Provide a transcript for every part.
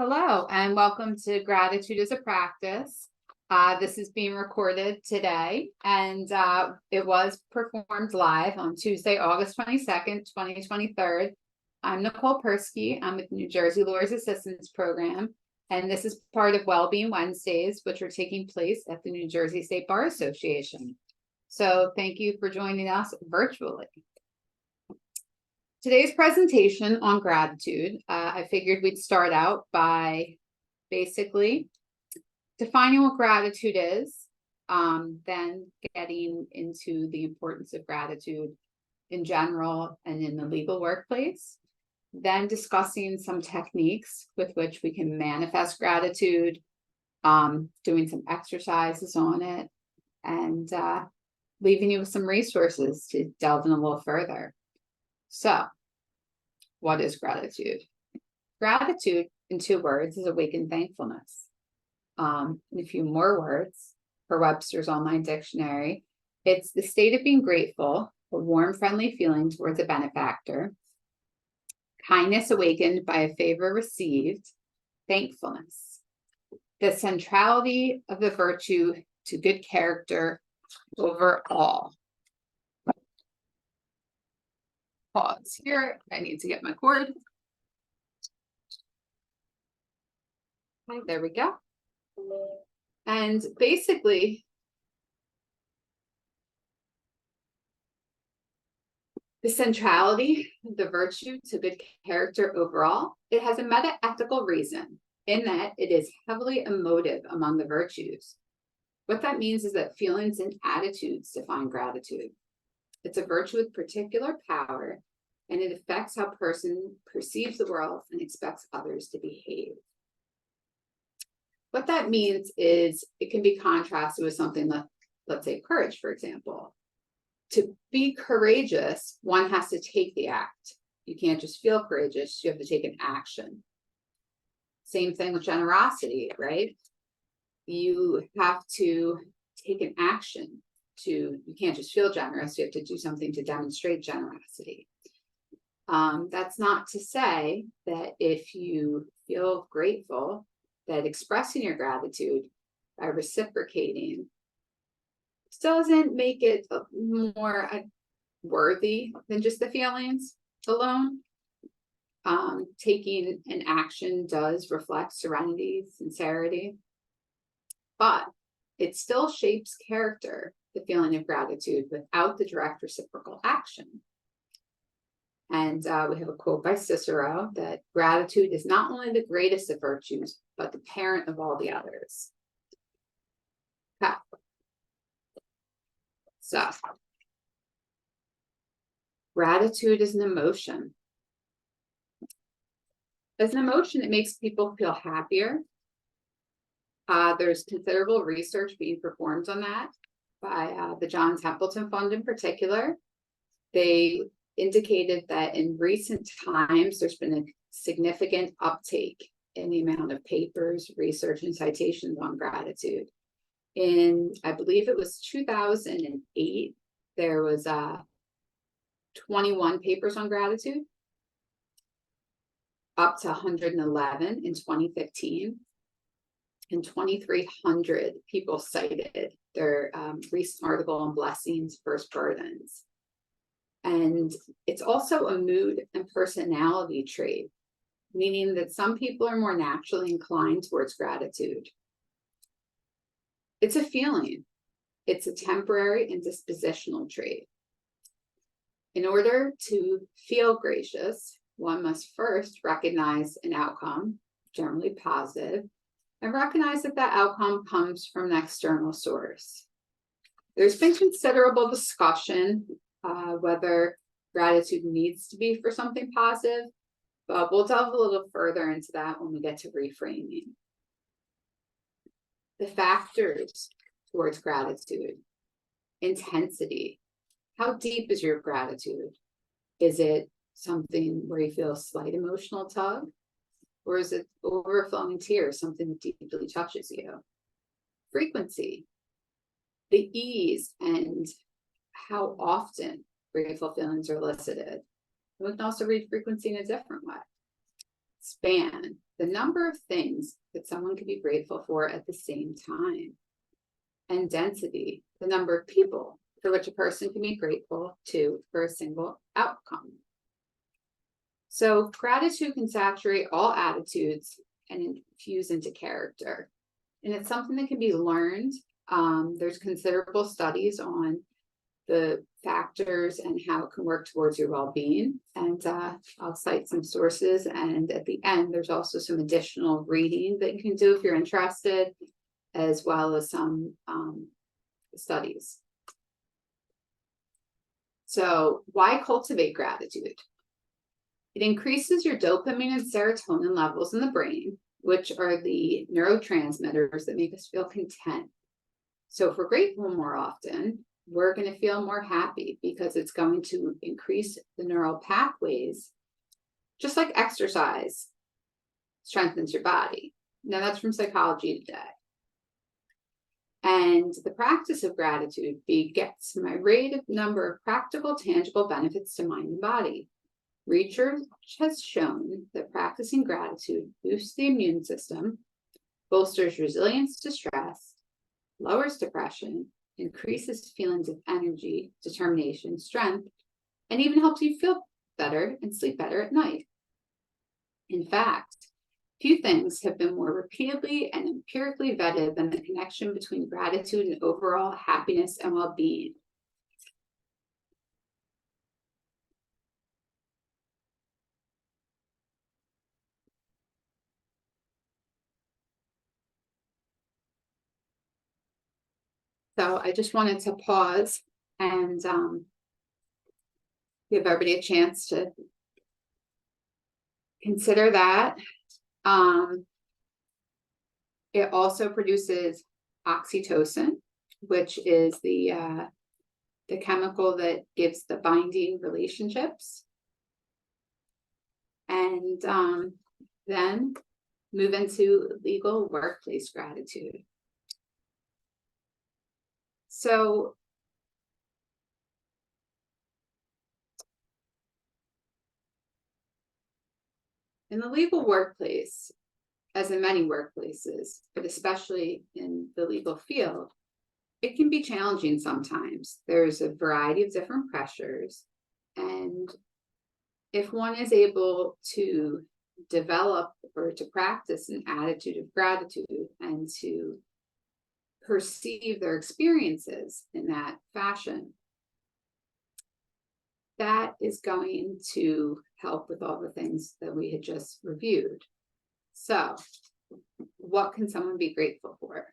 Hello, and welcome to Gratitude as a Practice. This is being recorded today, and it was performed live on Tuesday, August 22nd, 2023. I'm Nicole Perskie. I'm with the New Jersey Lawyers Assistance Program, and this is part of Wellbeing Wednesdays, which are taking place at the New Jersey State Bar Association. So thank you for joining us virtually. Today's presentation on gratitude, I figured we'd start out by basically defining what gratitude is, then getting into the importance of gratitude in general and in the legal workplace, then discussing some techniques with which we can manifest gratitude, doing some exercises on it, and leaving you with some resources to delve in a little further. So, what is gratitude? Gratitude, in 2 words, is awakened thankfulness. In a few more words, per Webster's Online Dictionary, it's the state of being grateful, a warm, friendly feeling towards a benefactor, kindness awakened by a favor received, thankfulness, the centrality of the virtue to good character overall. Pause here. I need to get my cord. Okay, there we go. And basically, the centrality of the virtue to good character overall, it has a meta-ethical reason in that it is heavily emotive among the virtues. What that means is that feelings and attitudes define gratitude. It's a virtue with particular power, and it affects how a person perceives the world and expects others to behave. What that means is it can be contrasted with something like, let's say, courage, for example. To be courageous, one has to take the act. You can't just feel courageous, you have to take an action. Same thing with generosity, right? You have to take an action. You can't just feel generous, you have to do something to demonstrate generosity. That's not to say that if you feel grateful, that expressing your gratitude by reciprocating doesn't make it more worthy than just the feelings alone. Taking an action does reflect serenity, sincerity, but it still shapes character, the feeling of gratitude, without the direct reciprocal action. And we have a quote by Cicero that gratitude is not only the greatest of virtues, but the parent of all the others. Okay. So, gratitude is an emotion. As an emotion, it makes people feel happier. There's considerable research being performed on that by the John Templeton Fund in particular. They indicated that in recent times, there's been a significant uptake in the amount of papers, research, and citations on gratitude. In, I believe it was 2008, there was 21 papers on gratitude, up to 111 in 2015. And 2,300 people cited their recent article on blessings versus burdens. And it's also a mood and personality trait, meaning that some people are more naturally inclined towards gratitude. It's a feeling. It's a temporary and dispositional trait. In order to feel gracious, one must first recognize an outcome, generally positive, and recognize that that outcome comes from an external source. There's been considerable discussion whether gratitude needs to be for something positive, but we'll delve a little further into that when we get to reframing. The factors towards gratitude: intensity. How deep is your gratitude? Is it something where you feel a slight emotional tug? Or is it overflowing tears, something that deeply touches you? Frequency, the ease and how often grateful feelings are elicited. We can also read frequency in a different way. span the number of things that someone could be grateful for at the same time. And density, the number of people for which a person can be grateful to for a single outcome. So gratitude can saturate all attitudes and infuse into character. And it's something that can be learned. There's considerable studies on the factors and how it can work towards your well-being. And I'll cite some sources. And at the end, there's also some additional reading that you can do if you're interested, as well as some studies. So why cultivate gratitude? It increases your dopamine and serotonin levels in the brain, which are the neurotransmitters that make us feel content. So if we're grateful more often, we're going to feel more happy because it's going to increase the neural pathways, just like exercise strengthens your body. Now that's from Psychology Today. And the practice of gratitude begets a myriad number of practical, tangible benefits to mind and body. Research has shown that practicing gratitude boosts the immune system, bolsters resilience to stress, lowers depression, increases feelings of energy, determination, strength, and even helps you feel better and sleep better at night. In fact, few things have been more repeatedly and empirically vetted than the connection between gratitude and overall happiness and well-being. So I just wanted to pause and give everybody a chance to consider that. It also produces oxytocin, which is the chemical that gives the binding relationships. And then move into legal workplace gratitude. So in the legal workplace, as in many workplaces, but especially in the legal field, it can be challenging sometimes. There's a variety of different pressures. And if one is able to develop or to practice an attitude of gratitude and to perceive their experiences in that fashion, that is going to help with all the things that we had just reviewed. So, what can someone be grateful for?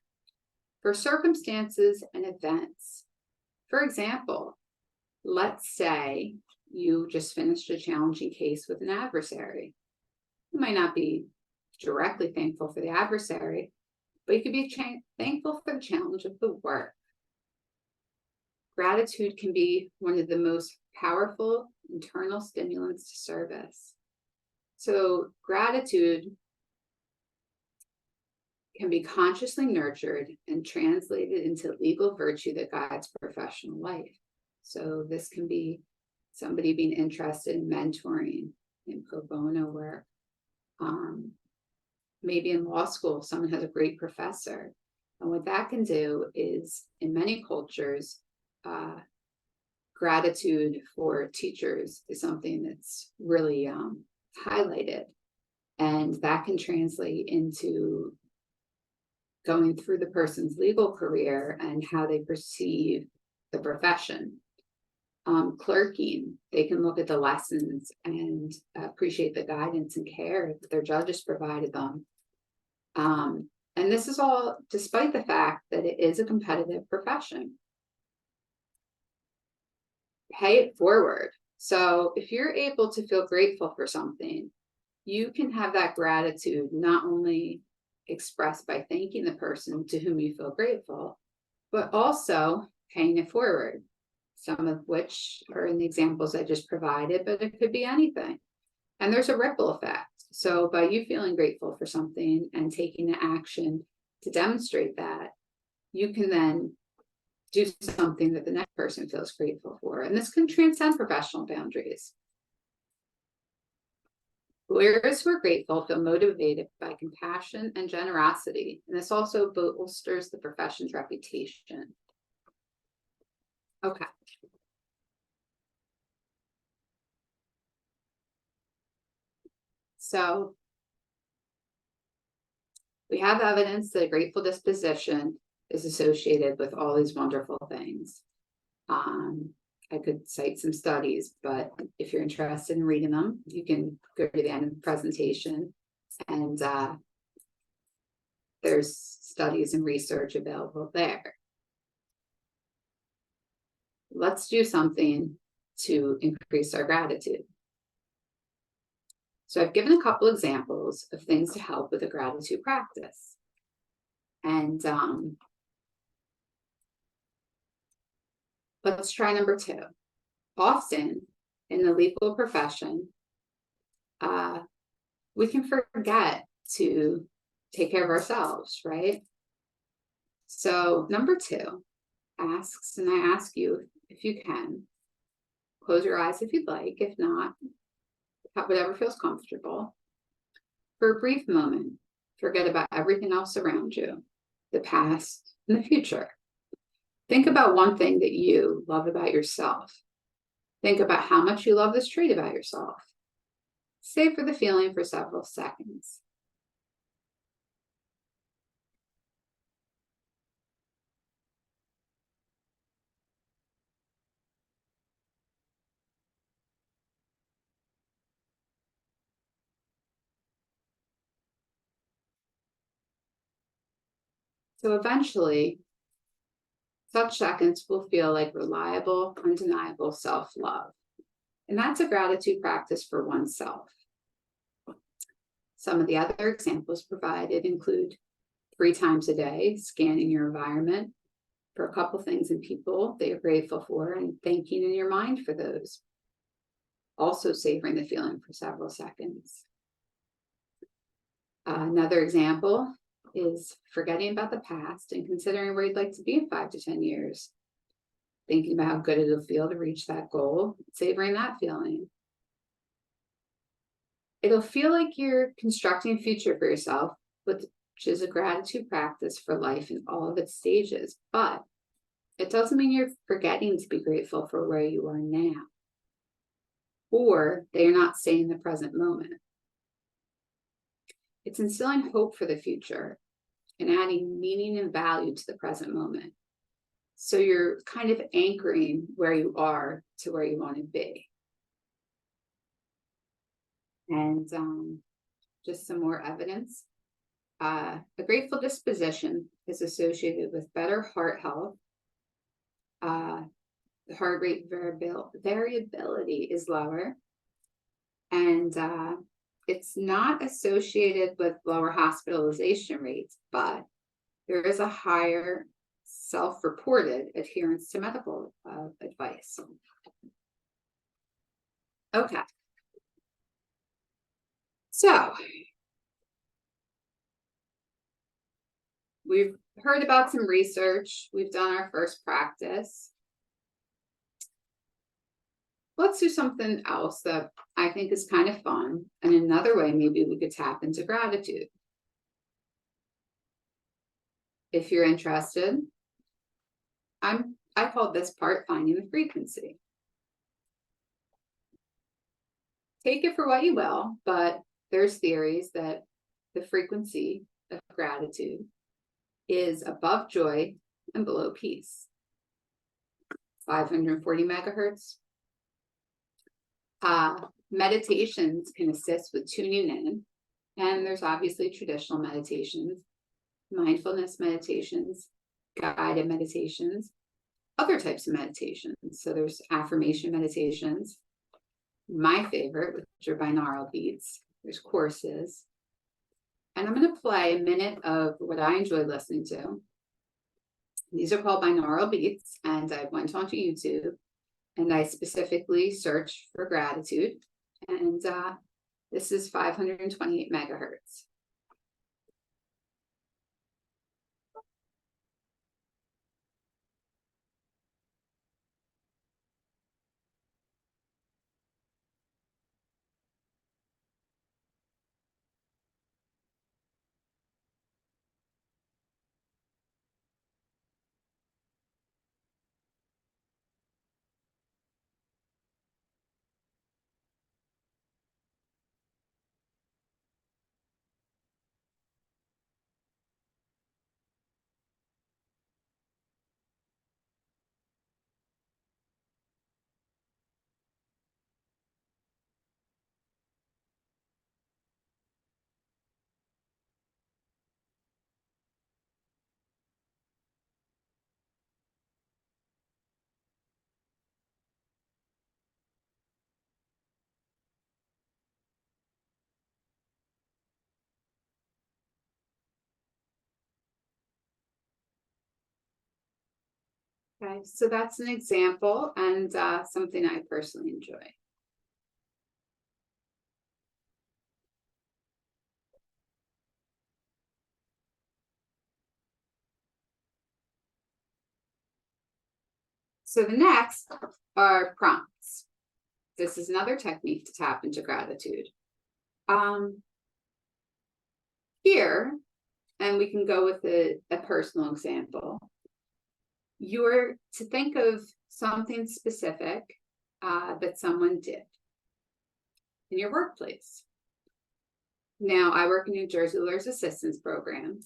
For circumstances and events. For example, let's say you just finished a challenging case with an adversary. You might not be directly thankful for the adversary, but you could be thankful for the challenge of the work. Gratitude can be one of the most powerful internal stimulants to service. So gratitude can be consciously nurtured and translated into legal virtue that guides professional life. So this can be somebody being interested in mentoring, in pro bono work. Maybe in law school, someone has a great professor. And what that can do is, in many cultures, gratitude for teachers is something that's really highlighted. And that can translate into going through the person's legal career and how they perceive the profession. Clerking, they can look at the lessons and appreciate the guidance and care that their judges provided them. And this is all despite the fact that it is a competitive profession. Pay it forward. So if you're able to feel grateful for something, you can have that gratitude not only expressed by thanking the person to whom you feel grateful, but also paying it forward. Some of which are in the examples I just provided, but it could be anything. And there's a ripple effect. So by you feeling grateful for something and taking the action to demonstrate that, you can then do something that the next person feels grateful for. And this can transcend professional boundaries. Lawyers who are grateful feel motivated by compassion and generosity, and this also bolsters the profession's reputation. Okay. So we have evidence that a grateful disposition is associated with all these wonderful things. I could cite some studies, but if you're interested in reading them, you can go to the end of the presentation, and there's studies and research available there. Let's do something to increase our gratitude. So I've given a couple examples of things to help with a gratitude practice. And let's try number 2. Often in the legal profession, we can forget to take care of ourselves, right? So number 2 asks, and I ask you if you can, close your eyes if you'd like, if not, whatever feels comfortable. For a brief moment, forget about everything else around you, the past and the future. Think about one thing that you love about yourself. Think about how much you love this trait about yourself. Savor the feeling for several seconds. So eventually, such seconds will feel like reliable, undeniable self-love. And that's a gratitude practice for oneself. Some of the other examples provided include 3 times a day, scanning your environment for a couple things and people that you're grateful for, and thanking in your mind for those. Also savoring the feeling for several seconds. Another example is forgetting about the past and considering where you'd like to be in 5 to 10 years. Thinking about how good it'll feel to reach that goal, savoring that feeling. It'll feel like you're constructing a future for yourself, which is a gratitude practice for life in all of its stages. But it doesn't mean you're forgetting to be grateful for where you are now, or that you're not staying in the present moment. It's instilling hope for the future and adding meaning and value to the present moment. So you're kind of anchoring where you are to where you want to be. And just some more evidence. A grateful disposition is associated with better heart health. The heart rate variability is lower. And it's not associated with lower hospitalization rates, but there is a higher self-reported adherence to medical advice. Okay. So we've heard about some research. We've done our first practice. Let's do something else that I think is kind of fun. And another way, maybe we could tap into gratitude. If you're interested, I call this part finding the frequency. Take it for what you will, but there's theories that the frequency of gratitude is above joy and below peace. 540 megahertz. Meditations can assist with tuning in, and there's obviously traditional meditations, mindfulness meditations, guided meditations, other types of meditations. So there's affirmation meditations, my favorite, which are binaural beats. There's courses. And I'm going to play a minute of what I enjoy listening to. These are called binaural beats, and I went onto YouTube and I specifically searched for gratitude, and this is 528 megahertz. Okay, so that's an example and something I personally enjoy. So the next are prompts. This is another technique to tap into gratitude. Here, and we can go with a personal example. You're to think of something specific that someone did in your workplace. Now, I work in New Jersey Lawyers Assistance Program,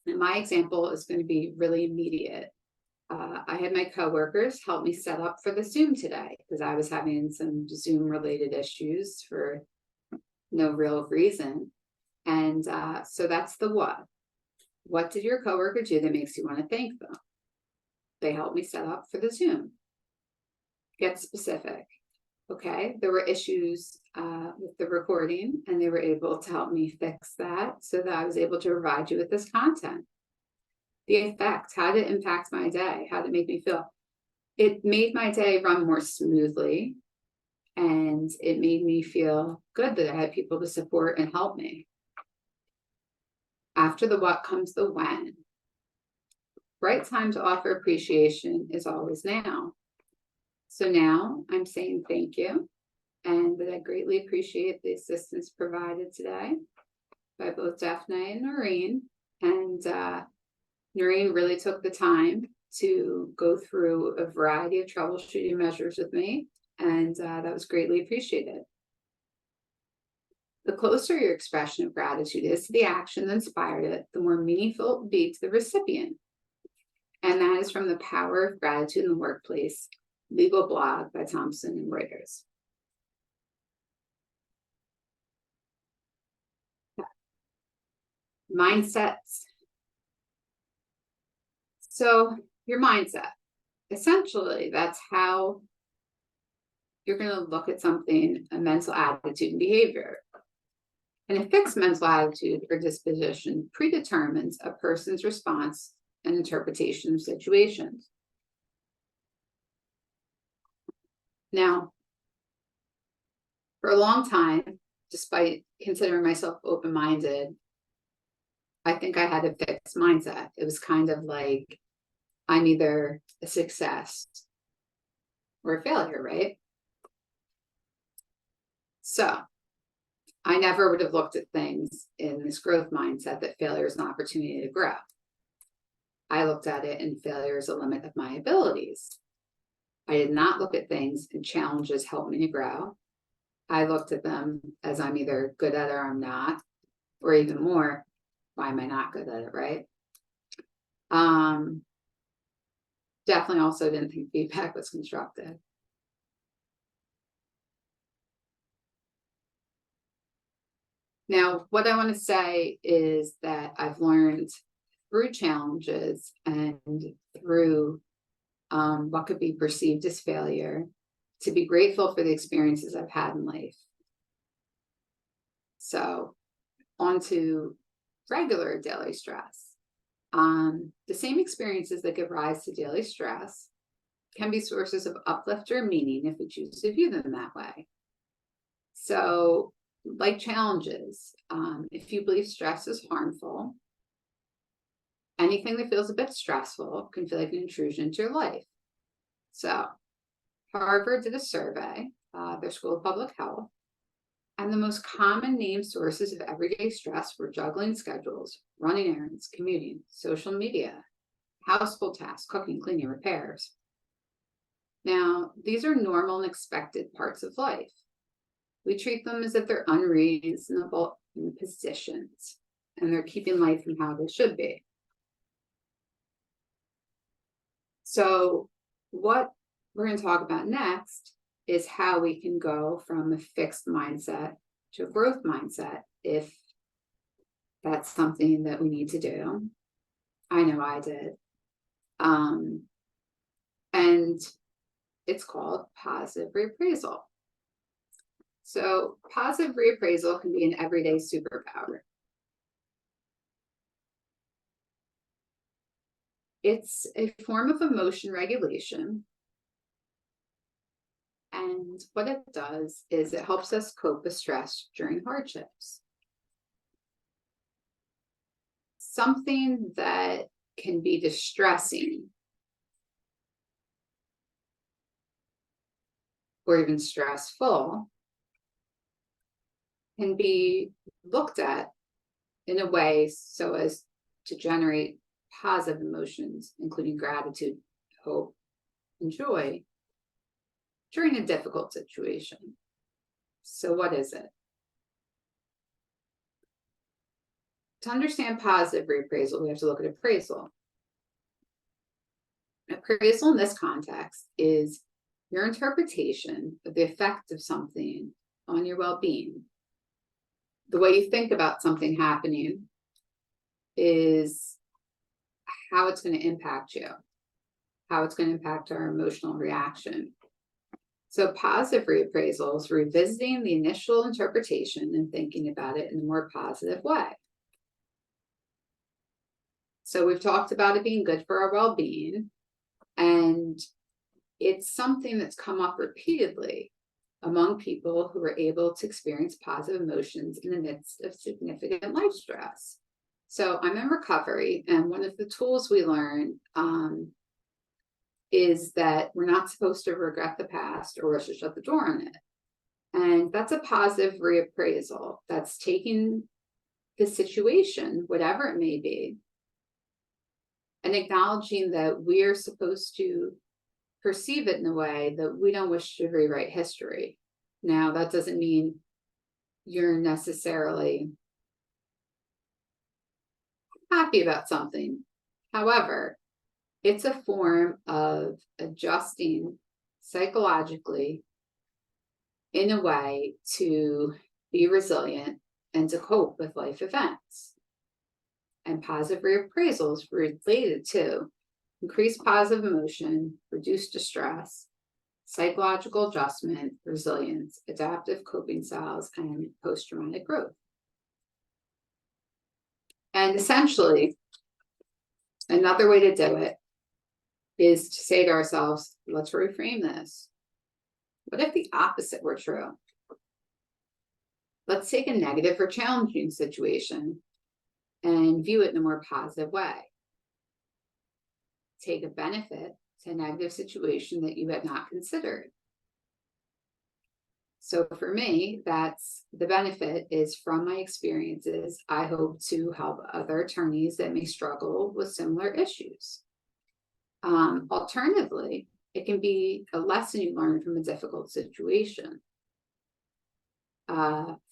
and my example is going to be really immediate. I had my coworkers help me set up for the Zoom today because I was having some Zoom related issues for no real reason. And so that's the what. What did your coworker do that makes you want to thank them? They helped me set up for the Zoom. Get specific. Okay, there were issues with the recording, and they were able to help me fix that so that I was able to provide you with this content. The effect, how did it impact my day? How did it make me feel? It made my day run more smoothly, and it made me feel good that I had people to support and help me. After the what comes the when. Right time to offer appreciation is always now. So now I'm saying thank you, and that I greatly appreciate the assistance provided today by both Daphne and Noreen. And Noreen really took the time to go through a variety of troubleshooting measures with me, and that was greatly appreciated. The closer your expression of gratitude is to the action that inspired it, the more meaningful it will be to the recipient. And that is from The Power of Gratitude in the Workplace, legal blog by Thomson and Reuters. Mindsets. So your mindset, essentially, that's how you're going to look at something, a mental attitude and behavior. And a fixed mental attitude or disposition predetermines a person's response and interpretation of situations. Now, for a long time, despite considering myself open-minded, I think I had a fixed mindset. It was kind of like, I'm either a success or a failure, right? So I never would have looked at things in this growth mindset that failure is an opportunity to grow. I looked at it and failure is a limit of my abilities. I did not look at things and challenges help me to grow. I looked at them as I'm either good at it or I'm not, or even more, why am I not good at it, right? Definitely also didn't think feedback was constructive. Now, what I want to say is that I've learned through challenges and through what could be perceived as failure to be grateful for the experiences I've had in life. So on to regular daily stress. The same experiences that give rise to daily stress can be sources of uplift or meaning if we choose to view them that way. So, like challenges, if you believe stress is harmful, anything that feels a bit stressful can feel like an intrusion into your life. So, Harvard did a survey, their School of Public Health, and the most common named sources of everyday stress were juggling schedules, running errands, commuting, social media, household tasks, cooking, cleaning, repairs. Now, these are normal and expected parts of life. We treat them as if they're unreasonable positions, and they're keeping life from how they should be. So what we're going to talk about next is how we can go from a fixed mindset to a growth mindset if that's something that we need to do. I know I did. And it's called positive reappraisal. So positive reappraisal can be an everyday superpower. It's a form of emotion regulation. And what it does is it helps us cope with stress during hardships. Something that can be distressing or even stressful can be looked at in a way so as to generate positive emotions, including gratitude, hope, and joy during a difficult situation. So what is it? To understand positive reappraisal, we have to look at appraisal. Appraisal in this context is your interpretation of the effect of something on your well-being. The way you think about something happening is how it's going to impact you, how it's going to impact our emotional reaction. So positive reappraisal is revisiting the initial interpretation and thinking about it in a more positive way. So we've talked about it being good for our well-being, and it's something that's come up repeatedly among people who are able to experience positive emotions in the midst of significant life stress. So I'm in recovery, and one of the tools we learn is that we're not supposed to regret the past or rush to shut the door on it. And that's a positive reappraisal. That's taking the situation, whatever it may be, and acknowledging that we're supposed to perceive it in a way that we don't wish to rewrite history. Now, that doesn't mean you're necessarily happy about something. However, it's a form of adjusting psychologically in a way to be resilient and to cope with life events. And positive reappraisals related to increased positive emotion, reduced distress, psychological adjustment, resilience, adaptive coping styles, and post-traumatic growth. And essentially, another way to do it is to say to ourselves, let's reframe this. What if the opposite were true? Let's take a negative or challenging situation and view it in a more positive way. Take a benefit to a negative situation that you had not considered. So for me, that's the benefit is from my experiences. I hope to help other attorneys that may struggle with similar issues. Alternatively, it can be a lesson you learn from a difficult situation.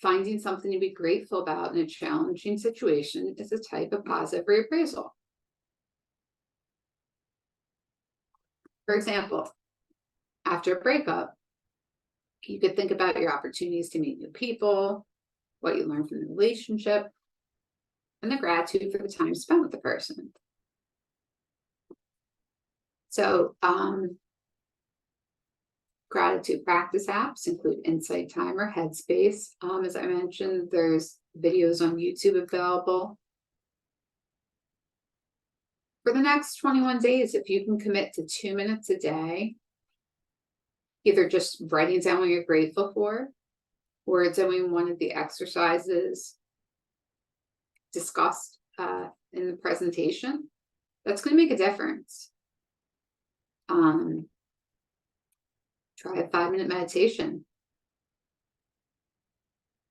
Finding something to be grateful about in a challenging situation is a type of positive reappraisal. For example, after a breakup, you could think about your opportunities to meet new people, what you learned from the relationship, and the gratitude for the time spent with the person. So, gratitude practice apps include Insight Timer, Headspace. As I mentioned, there's videos on YouTube available. For the next 21 days, if you can commit to 2 minutes a day, either just writing down what you're grateful for, or doing one of the exercises discussed in the presentation, that's going to make a difference. Try a 5-minute meditation.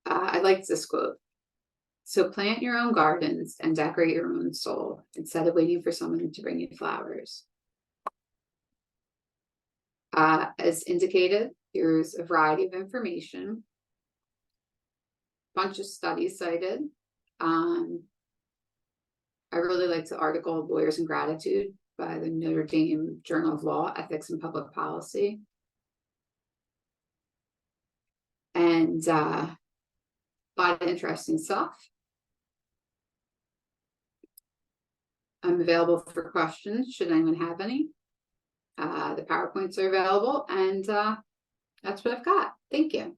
I like this quote. So plant your own gardens and decorate your own soul instead of waiting for someone to bring you flowers. As indicated, here's a variety of information, bunch of studies cited. I really liked the article Lawyers and Gratitude by the Notre Dame Journal of Law, Ethics and Public Policy. And a lot of interesting stuff. I'm available for questions should anyone have any. The PowerPoints are available, and that's what I've got. Thank you.